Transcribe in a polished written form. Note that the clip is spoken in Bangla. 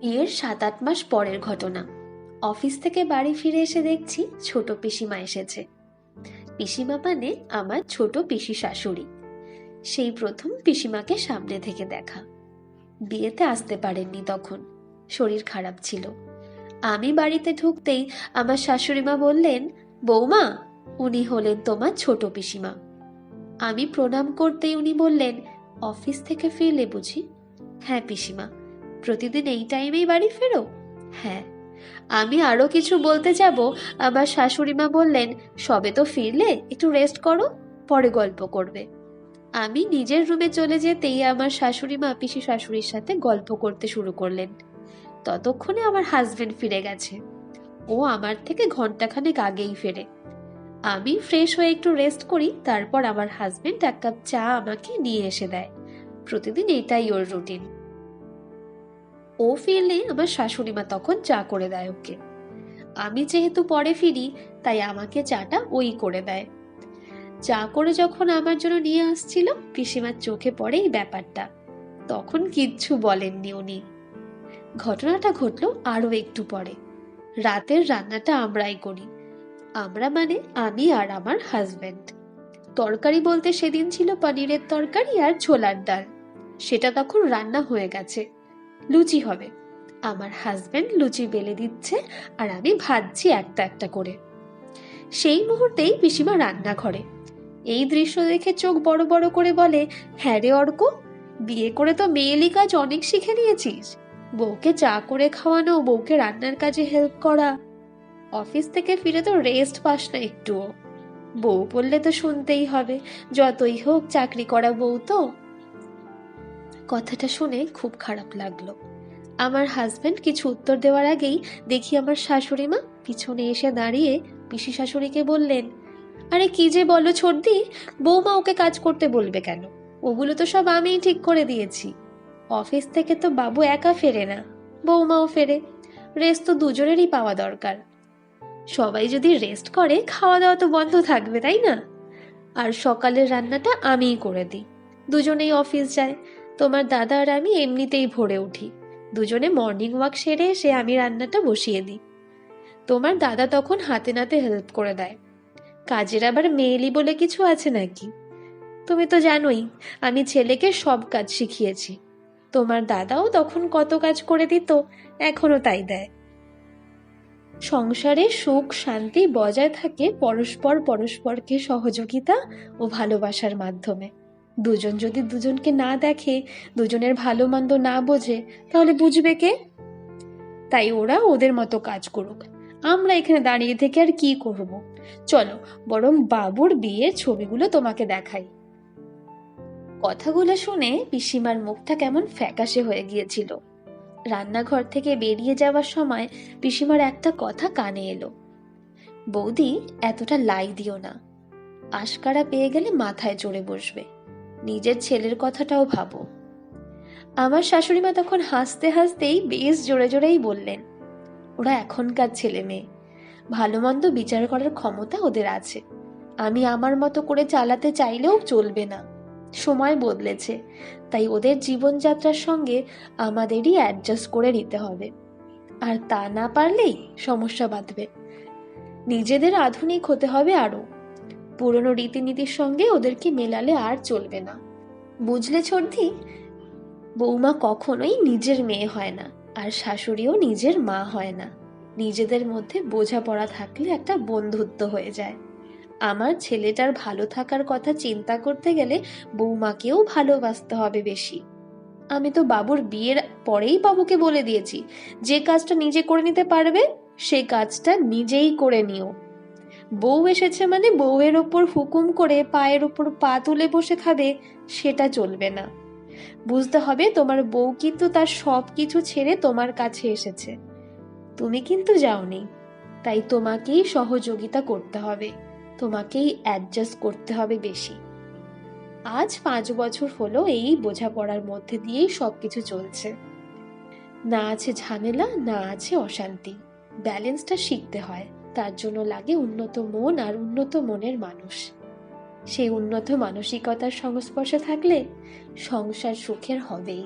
এর 7-8 মাস পরের ঘটনা। অফিস থেকে বাড়ি ফিরে এসে দেখছি ছোট পিসিমা এসেছে। পিসিমা মানে আমার ছোট পিসি শাশুড়ি। সেই প্রথম পিসিমাকে সামনে থেকে দেখা। বিয়েতে আসতে পারেননি তখন, শরীর খারাপ ছিল। আমি বাড়িতে ঢুকতেই আমার শাশুড়িমা বললেন, বৌমা, উনি হলেন তোমার ছোট পিসিমা। আমি প্রণাম করতেই উনি বললেন, অফিস থেকে ফিরলে বুঝি? হ্যাঁ পিসিমা। প্রতিদিন এই টাইমেই বাড়ি ফেরো? হ্যাঁ। আমি আরো কিছু বলতে যাব, আমার শাশুড়িমা বললেন, সবে তো ফিরলে, একটু রেস্ট করো, পরে গল্প করবে। আমি নিজের রুমে চলে যেতেই আমার শাশুড়িমা পিসি শাশুড়ির সাথে গল্প করতে শুরু করলেন। ততক্ষণে আমার হাজবেন্ড ফিরে গেছে। ও আমার থেকে ঘন্টাখানেক আগেই ফেরে। আমি ফ্রেশ হয়ে একটু রেস্ট করি, তারপর আমার হাজবেন্ড 1 কাপ চা আমাকে নিয়ে এসে দেয়। প্রতিদিন এটাই ওর রুটিন। ও ফিরলে আমার শাশুড়িমা তখন চা করে দেয় ওকে। আমি যেহেতু পরে ফিরি, তাই আমাকে চাটা ওই করে দেয়। চা করে যখন আমার জন্য নিয়ে আসছিল, পিসিমার চোখে পড়ে এই ব্যাপারটা। তখন কিচ্ছু বলেননি উনি। ঘটনাটা ঘটলো আরো একটু পরে। রাতের রান্নাটা আমরাই করি। আমরা মানে আমি আর আমার হাজবেন্ড। তরকারি বলতে সেদিন ছিল পনিরের তরকারি আর ছোলার ডাল। সেটা তখন রান্না হয়ে গেছে। লুচি হবে। আমার হাজবেন্ড লুচি বেলে দিচ্ছে আর আমি ভাজছি একটা একটা করে। সেই মুহূর্তেই পিসিমা রান্নাঘরে। এই দৃশ্য দেখে চোখ বড় বড় করে বলে, হ্যাঁ রে অর্ক, বিয়ে করে তো মেয়েলি কাজ অনেক শিখে নিয়েছিস। বউকে চা করে খাওয়ানো, বউকে রান্নার কাজে হেল্প করা। অফিস থেকে ফিরে তো রেস্ট পাস না একটুও। বউ বললে তো শুনতেই হবে, যতই হোক চাকরি করা বউ তো। কথাটা শুনে খুব খারাপ লাগলো। আমার হাজবেন্ড কিছু উত্তর দেওয়ার আগেই দেখি আমার শাশুড়ি মা পিছনে এসে দাঁড়িয়ে পিসি শাশুড়িকে বললেন, আরে কি যে বলো ছোটদি, বৌমা ওকে কাজ করতে বলবে কেন? ওগুলো তো সব আমিই ঠিক করে দিয়েছি। অফিস থেকে তো বাবু একা ফেরে না, বৌমাও ফেরে। রেস্ট তো দুজনেরই পাওয়া দরকার। সবাই যদি রেস্ট করে, খাওয়া দাওয়া তো বন্ধ থাকবে, তাই না? আর সকালের রান্নাটা আমিই করে দিই। দুজনেই অফিস যায়। তোমার দাদা আর আমি এমনিতেই ভোরে উঠি। দুজনে মর্নিং ওয়াক সেরে এসে আমি রান্নাটা বসিয়ে দিই। তোমার দাদা তখন হাতে নাতে হেল্প করে দেয়। কাজের আবার মেয়েলি বলে কিছু আছে নাকি? তুমি তো জানোই, আমি ছেলেকে সব কাজ শিখিয়েছি। তোমার দাদাও তখন কত কাজ করে দিত, এখনো তাই দেয়। সংসারে সুখ শান্তি বজায় থাকে পরস্পর পরস্পরকে সহযোগিতা ও ভালোবাসার মাধ্যমে। দুজন যদি দুজনকে না দেখে, দুজনের ভালো মন্দ না বোঝে, তাহলে বুঝবে কে? তাই ওরা ওদের মতো কাজ করুক, আমরা এখানে দাঁড়িয়ে থেকে আর কি করব? চলো বরং বাবুর বিয়ের ছবিগুলো তোমাকে দেখাই। কথাগুলো শুনে পিসিমার মুখটা কেমন ফ্যাকাশে হয়ে গিয়েছিল। রান্নাঘর থেকে বেরিয়ে যাওয়ার সময় পিসিমার একটা কথা কানে এলো, বৌদি, এতটা লাই দিও না। আশকারা পেয়ে গেলে মাথায় চড়ে বসবে। নিজের ছেলের কথাটাও ভাবো। আমার শাশুড়িমা তখন হাসতে হাসতেই বেশ জোরে জোরেই বললেন, ওরা এখনকার ছেলে মেয়ে, ভালো মন্দ বিচার করার ক্ষমতা ওদের আছে। আমি আমার মতো করে চালাতে চাইলেও চলবে না। সময় বদলেছে, তাই ওদের জীবনযাত্রার সঙ্গে আমাদেরই অ্যাডজাস্ট করে নিতে হবে। আর তা না পারলেই সমস্যা বাঁধবে। নিজেদের আধুনিক হতে হবে আরো। পুরনো রীতিনীতির সঙ্গে ওদেরকে মেলালে আর চলবে না। বুঝলে ছোটদি, বৌমা কখনোই নিজের মেয়ে হয় না, আর শাশুড়িও নিজের মা হয় না। নিজেদের মধ্যে বোঝাপড়া থাকলে একটা বন্ধুত্ব হয়ে যায়। আমার ছেলেটার ভালো থাকার কথা চিন্তা করতে গেলে বৌমাকেও ভালোবাসতে হবে বেশি। আমি তো বাবুর বিয়ের পরেই বাবুকে বলে দিয়েছি, যে কাজটা নিজে করে নিতে পারবে সে কাজটা নিজেই করে নিও। বউ এসেছে মানে বউয়ের ওপর হুকুম করে পায়ের ওপর পা তুলে বসে খাবে, সেটা চলবে না। বুঝতে হবে তোমার বউ কিন্তু তার সব কিছু ছেড়ে তোমার কাছে এসেছে। তুমি কিন্তু যাওনি, তাই তোমাকেই সহযোগিতা করতে হবে, তোমাকেই অ্যাডজাস্ট করতে হবে বেশি। আজ 5 বছর হলো এই বোঝাপড়ার মধ্যে দিয়েই সবকিছু চলছে। না আছে ঝামেলা, না আছে অশান্তি। ব্যালেন্সটা শিখতে হয়, তার জন্য লাগে উন্নত মন আর উন্নত মনের মানুষ। সেই উন্নত মানসিকতার সংস্পর্শে থাকলে সংসার সুখের হবেই।